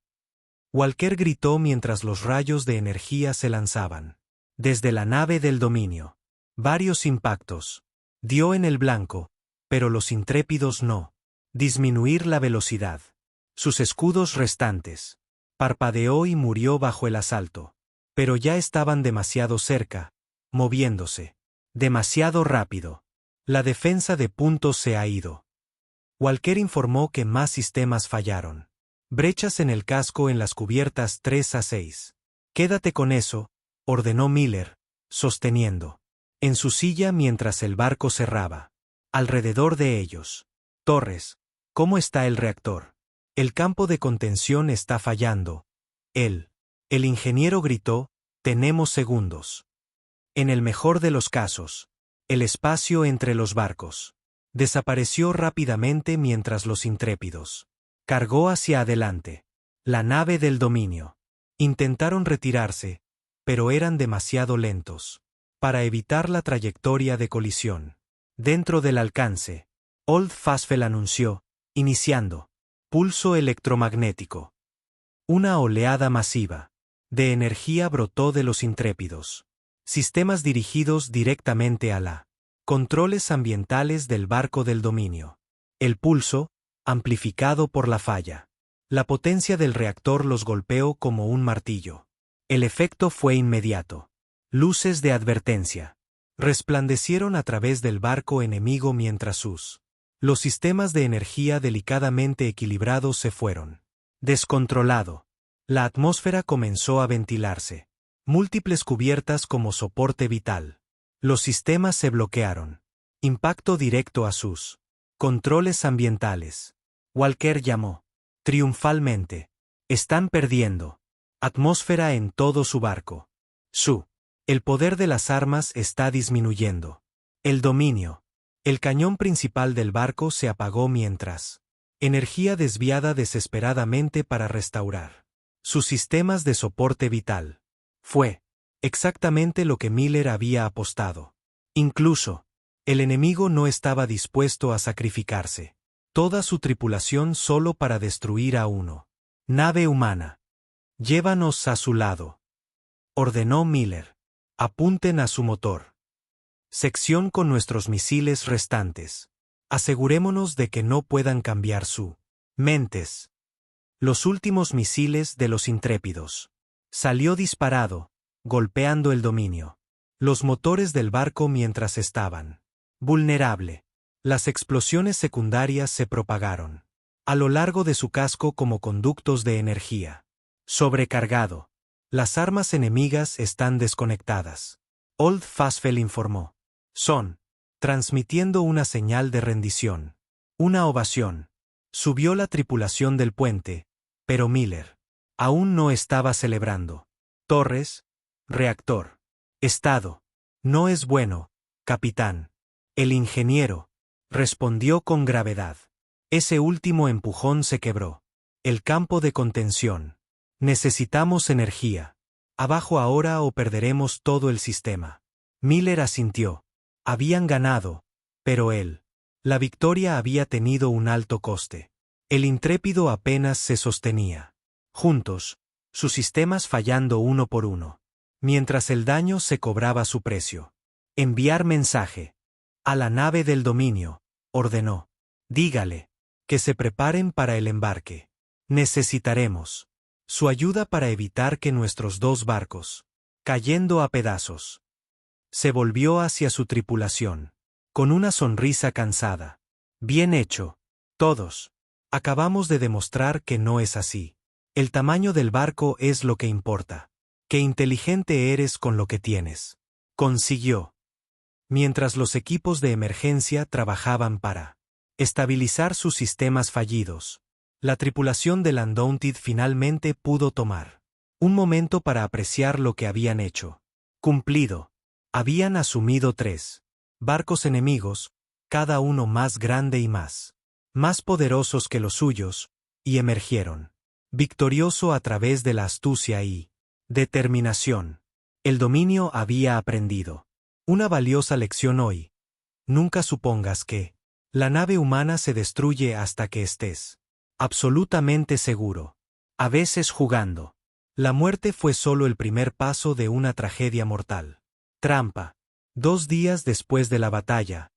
Walker gritó mientras los rayos de energía se lanzaban. Desde la nave del dominio. Varios impactos. Dio en el blanco, pero los intrépidos no. Disminuir la velocidad. Sus escudos restantes. Parpadeó y murió bajo el asalto. Pero ya estaban demasiado cerca, moviéndose. Demasiado rápido. La defensa de puntos se ha ido. Walker informó que más sistemas fallaron. Brechas en el casco en las cubiertas 3 a 6. Quédate con eso, ordenó Miller, sosteniendo. En su silla mientras el barco cerraba. Alrededor de ellos. Torres, ¿cómo está el reactor? El campo de contención está fallando. El ingeniero gritó, tenemos segundos. En el mejor de los casos. El espacio entre los barcos. Desapareció rápidamente mientras los intrépidos. Cargó hacia adelante. La nave del dominio. Intentaron retirarse, pero eran demasiado lentos. Para evitar la trayectoria de colisión. Dentro del alcance. Old Fasfell anunció, iniciando. Pulso electromagnético. Una oleada masiva de energía brotó de los intrépidos. Sistemas dirigidos directamente a la controles ambientales del barco del dominio. El pulso, amplificado por la falla. La potencia del reactor los golpeó como un martillo. El efecto fue inmediato. Luces de advertencia. Resplandecieron a través del barco enemigo mientras los sistemas de energía delicadamente equilibrados se fueron. Descontrolado. La atmósfera comenzó a ventilarse. Múltiples cubiertas como soporte vital. Los sistemas se bloquearon. Impacto directo a sus controles ambientales. Walker llamó. Triunfalmente. Están perdiendo. Atmósfera en todo su barco. El poder de las armas está disminuyendo. El dominio. El cañón principal del barco se apagó mientras. Energía desviada desesperadamente para restaurar sus sistemas de soporte vital. Fue exactamente lo que Miller había apostado. Incluso, el enemigo no estaba dispuesto a sacrificarse. Toda su tripulación solo para destruir a uno. Nave humana. Llévanos a su lado. Ordenó Miller. Apunten a su motor. Sección con nuestros misiles restantes. Asegurémonos de que no puedan cambiar su mentes. Los últimos misiles de los intrépidos. Salió disparado, golpeando el dominio. Los motores del barco mientras estaban vulnerable. Las explosiones secundarias se propagaron a lo largo de su casco como conductos de energía. Sobrecargado. Las armas enemigas están desconectadas. Old Fasfell informó. Son. Transmitiendo una señal de rendición. Una ovación. Subió la tripulación del puente, pero Miller aún no estaba celebrando. Torres. Reactor. Estado. No es bueno, capitán. El ingeniero respondió con gravedad. Ese último empujón se quebró. El campo de contención. Necesitamos energía. Abajo ahora o perderemos todo el sistema. Miller asintió. Habían ganado, pero la victoria había tenido un alto coste. El intrépido apenas se sostenía. Juntos, sus sistemas fallando uno por uno. Mientras el daño se cobraba su precio. Enviar mensaje. A la nave del dominio, ordenó. Dígale que se preparen para el embarque. Necesitaremos su ayuda para evitar que nuestros dos barcos, cayendo a pedazos. Se volvió hacia su tripulación, con una sonrisa cansada. Bien hecho. Todos. Acabamos de demostrar que no es así. El tamaño del barco es lo que importa. Qué inteligente eres con lo que tienes. Consiguió. Mientras los equipos de emergencia trabajaban para estabilizar sus sistemas fallidos, la tripulación del Undaunted finalmente pudo tomar un momento para apreciar lo que habían hecho. Cumplido. Habían asumido 3 barcos enemigos, cada uno más grande y más poderosos que los suyos, y emergieron victorioso a través de la astucia y determinación. El dominio había aprendido una valiosa lección hoy. Nunca supongas que la nave humana se destruye hasta que estés absolutamente seguro. A veces jugando. La muerte fue solo el primer paso de una tragedia mortal. Trampa. 2 días después de la batalla,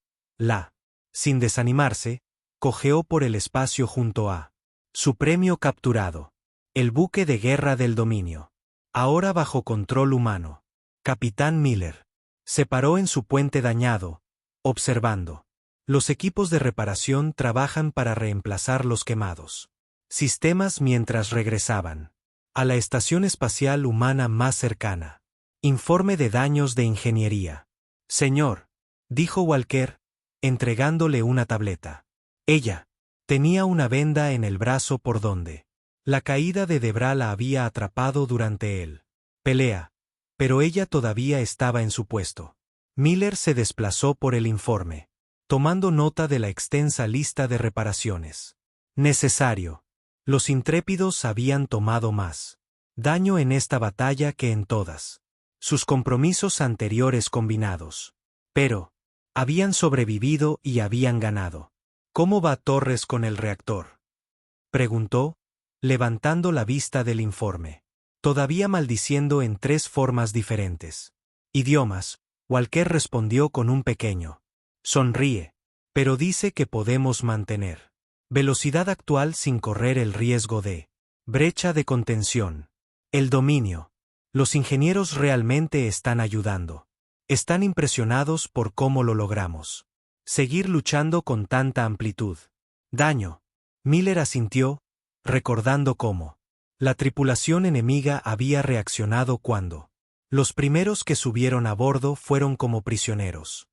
sin desanimarse, cojeó por el espacio junto a su premio capturado. El buque de guerra del dominio. Ahora bajo control humano. Capitán Miller. Se paró en su puente dañado, observando. Los equipos de reparación trabajan para reemplazar los quemados sistemas mientras regresaban a la estación espacial humana más cercana. Informe de daños de ingeniería. Señor, dijo Walker, entregándole una tableta. Ella tenía una venda en el brazo por donde la caída de Debra la había atrapado durante el pelea, pero ella todavía estaba en su puesto. Miller se desplazó por el informe, tomando nota de la extensa lista de reparaciones. Necesario. Los intrépidos habían tomado más daño en esta batalla que en todas sus compromisos anteriores combinados. Pero habían sobrevivido y habían ganado. ¿Cómo va Torres con el reactor?, preguntó, levantando la vista del informe. Todavía maldiciendo en 3 formas diferentes idiomas, Walker respondió con un pequeño sonríe, pero dice que podemos mantener velocidad actual sin correr el riesgo de brecha de contención. El dominio. Los ingenieros realmente están ayudando. Están impresionados por cómo lo logramos. Seguir luchando con tanta amplitud. Daño. Miller asintió, recordando cómo la tripulación enemiga había reaccionado cuando los primeros que subieron a bordo fueron como prisioneros.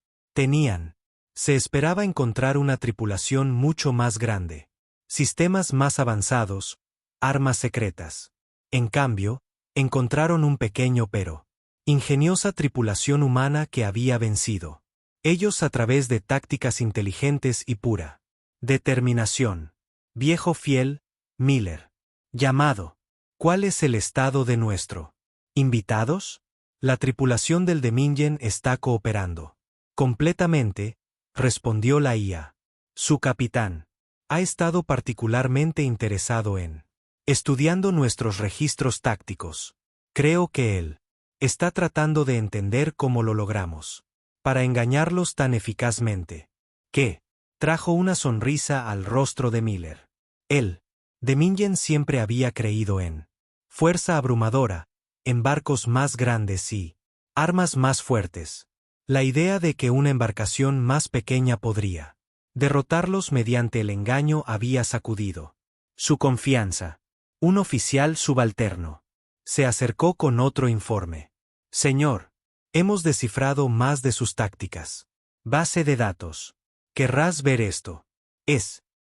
Se esperaba encontrar una tripulación mucho más grande. sistemas más avanzados, armas secretas. En cambio, encontraron un pequeño pero. Ingeniosa tripulación humana que había vencido. Ellos a través de tácticas inteligentes y pura determinación. Viejo fiel, Miller. Llamado. ¿Cuál es el estado de nuestro? ¿Invitados? La tripulación del Dominion está cooperando. Completamente, respondió la IA. Su capitán ha estado particularmente interesado en estudiando nuestros registros tácticos. Creo que él está tratando de entender cómo lo logramos. Para engañarlos tan eficazmente. Que trajo una sonrisa al rostro de Miller. Él, Dominion siempre había creído en fuerza abrumadora, en barcos más grandes y armas más fuertes. La idea de que una embarcación más pequeña podría derrotarlos mediante el engaño había sacudido su confianza. Un oficial subalterno se acercó con otro informe. Señor, hemos descifrado más de sus tácticas. Base de datos. ¿Querrás ver esto?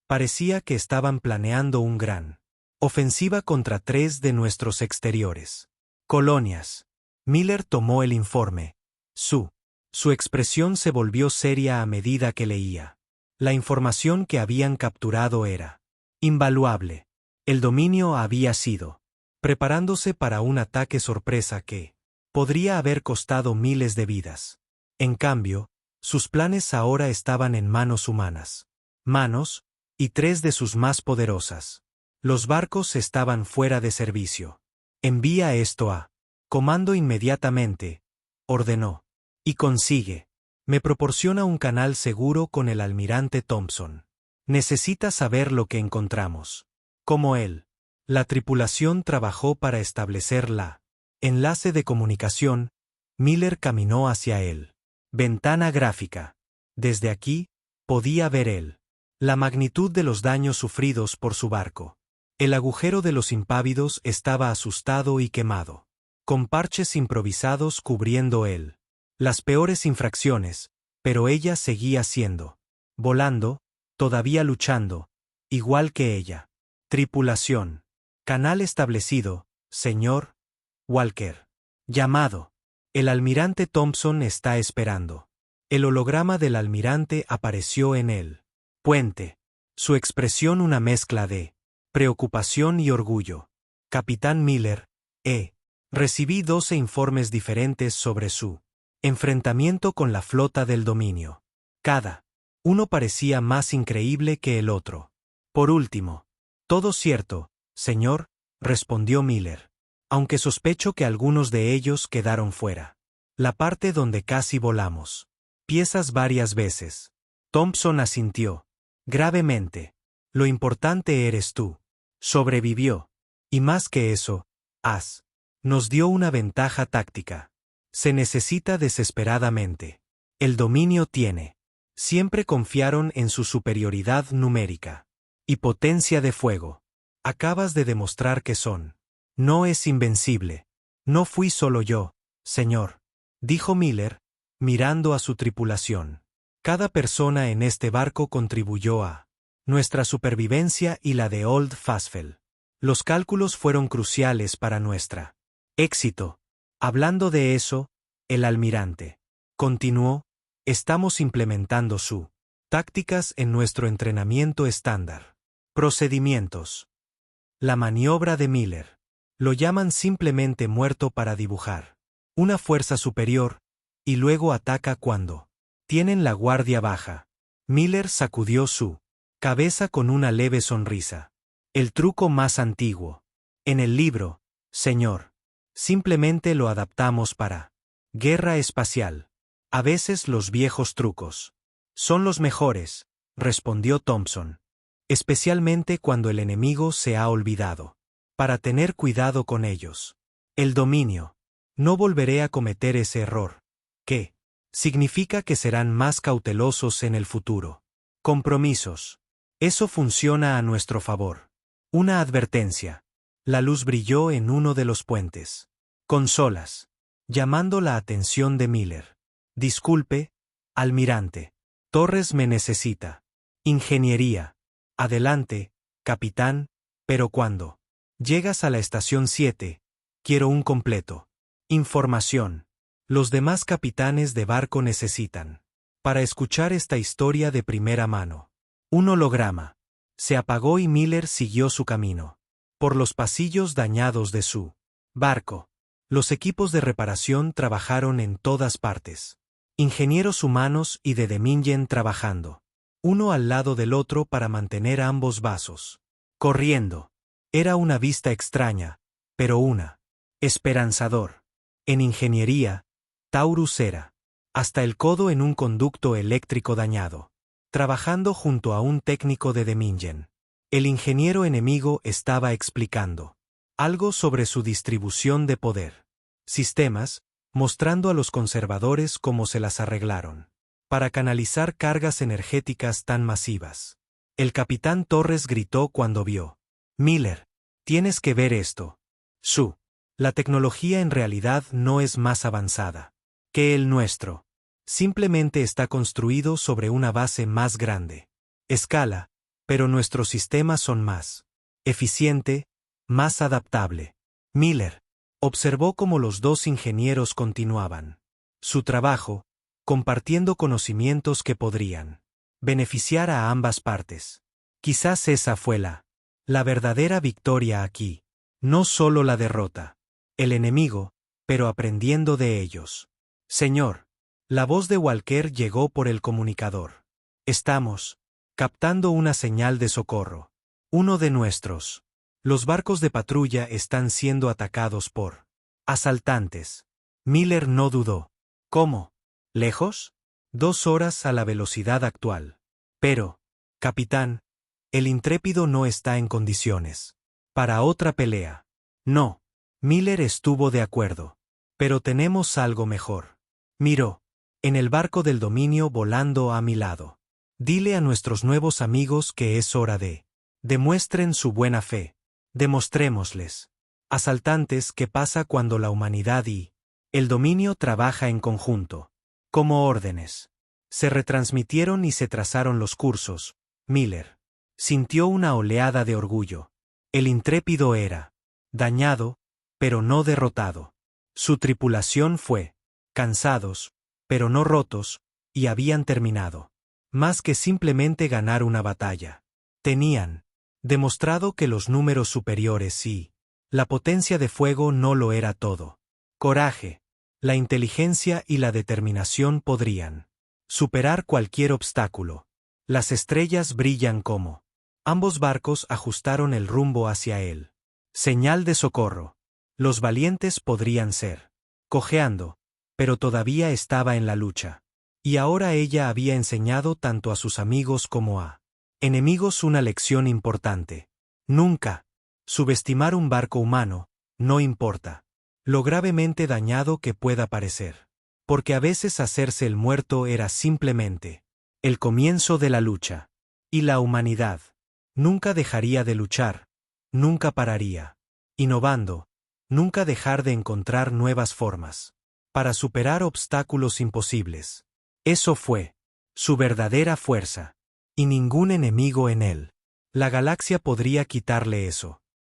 Parecía que estaban planeando un gran ofensiva contra 3 de nuestros exteriores colonias. Miller tomó el informe. Su expresión se volvió seria a medida que leía. La información que habían capturado era invaluable. El dominio había sido preparándose para un ataque sorpresa que podría haber costado miles de vidas. En cambio, sus planes ahora estaban en manos humanas. Manos, y 3 de sus más poderosas. Los barcos estaban fuera de servicio. Envía esto a comando inmediatamente, ordenó. Y consigue. Me proporciona un canal seguro con el almirante Thompson. Necesita saber lo que encontramos. Como él. La tripulación trabajó para establecer la enlace de comunicación. Miller caminó hacia él. Ventana gráfica. Desde aquí, podía ver él la magnitud de los daños sufridos por su barco. El agujero de los impávidos estaba asustado y quemado, con parches improvisados cubriendo él las peores infracciones, pero ella seguía siendo volando, todavía luchando, igual que ella. Tripulación. Canal establecido, señor Walker. Llamado. El almirante Thompson está esperando. El holograma del almirante apareció en el puente. Su expresión una mezcla de preocupación y orgullo. Capitán Miller, recibí 12 informes diferentes sobre su enfrentamiento con la flota del dominio. Cada uno parecía más increíble que el otro. Por último, todo cierto, señor, respondió Miller. Aunque sospecho que algunos de ellos quedaron fuera. La parte donde casi volamos. Piezas varias veces. Thompson asintió. Gravemente. Lo importante eres tú. Sobrevivió. Y más que eso, nos dio una ventaja táctica. Se necesita desesperadamente. El dominio tiene. Siempre confiaron en su superioridad numérica. Y potencia de fuego. Acabas de demostrar que son. No es invencible. No fui solo yo, señor, dijo Miller, mirando a su tripulación. Cada persona en este barco contribuyó a nuestra supervivencia y la de Old Fastfell. Los cálculos fueron cruciales para nuestra éxito. Hablando de eso, el almirante continuó, estamos implementando su tácticas en nuestro entrenamiento estándar. Procedimientos. La maniobra de Miller. Lo llaman simplemente muerto para dibujar una fuerza superior, y luego ataca cuando tienen la guardia baja. Miller sacudió su cabeza con una leve sonrisa. El truco más antiguo. En el libro, señor. Simplemente lo adaptamos para guerra espacial. A veces los viejos trucos son los mejores, respondió Thompson. Especialmente cuando el enemigo se ha olvidado. Para tener cuidado con ellos. El dominio. No volveré a cometer ese error. ¿Qué? Significa que serán más cautelosos en el futuro. Compromisos. Eso funciona a nuestro favor. Una advertencia. La luz brilló en uno de los puentes. Consolas. Llamando la atención de Miller. Disculpe, almirante. Torres me necesita. Ingeniería. Adelante, Capitán, pero cuando llegas a la estación 7, quiero un completo. Información. Los demás capitanes de barco necesitan. Para escuchar esta historia de primera mano. Un holograma. Se apagó y Miller siguió su camino. Por los pasillos dañados de su barco. Los equipos de reparación trabajaron en todas partes. Ingenieros humanos y de Demingen trabajando. Uno al lado del otro para mantener ambos vasos. Corriendo. Era una vista extraña, pero una. Esperanzador. En ingeniería, Taurus era. Hasta el codo en un conducto eléctrico dañado. Trabajando junto a un técnico de Demingen. El ingeniero enemigo estaba explicando algo sobre su distribución de poder. Sistemas, mostrando a los conservadores cómo se las arreglaron para canalizar cargas energéticas tan masivas. El capitán Torres gritó cuando vio. Miller, tienes que ver esto. La tecnología en realidad no es más avanzada que el nuestro. Simplemente está construido sobre una base más grande. Escala, pero nuestros sistemas son más eficiente, más adaptable. Miller observó cómo los dos ingenieros continuaban su trabajo, compartiendo conocimientos que podrían beneficiar a ambas partes. Quizás esa fue la verdadera victoria aquí. No solo la derrota. El enemigo, pero aprendiendo de ellos. Señor. La voz de Walker llegó por el comunicador. Estamos captando una señal de socorro. Uno de nuestros. Los barcos de patrulla están siendo atacados por asaltantes. Miller no dudó. ¿Cómo? ¿Lejos? 2 horas a la velocidad actual. Pero, capitán, el intrépido no está en condiciones para otra pelea. No. Miller estuvo de acuerdo. Pero tenemos algo mejor. Miró. En el barco del dominio volando a mi lado. Dile a nuestros nuevos amigos que es hora de. Demuestren su buena fe. Demostrémosles. Asaltantes, ¿qué pasa cuando la humanidad y el dominio trabaja en conjunto? Como órdenes. Se retransmitieron y se trazaron los cursos. Miller sintió una oleada de orgullo. El intrépido era dañado, pero no derrotado. Su tripulación fue cansados, pero no rotos, y habían terminado. Más que simplemente ganar una batalla. Tenían demostrado que los números superiores y la potencia de fuego no lo era todo. Coraje, la inteligencia y la determinación podrían superar cualquier obstáculo. Las estrellas brillan como. Ambos barcos ajustaron el rumbo hacia él. Señal de socorro. Los valientes podrían ser. Cojeando, pero todavía estaba en la lucha. Y ahora ella había enseñado tanto a sus amigos como a enemigos una lección importante. Nunca subestimar un barco humano, no importa lo gravemente dañado que pueda parecer. Porque a veces hacerse el muerto era simplemente el comienzo de la lucha. Y la humanidad nunca dejaría de luchar, nunca pararía. Innovando, nunca dejar de encontrar nuevas formas para superar obstáculos imposibles. Eso fue su verdadera fuerza. Y ningún enemigo en él. La galaxia podría quitarle eso.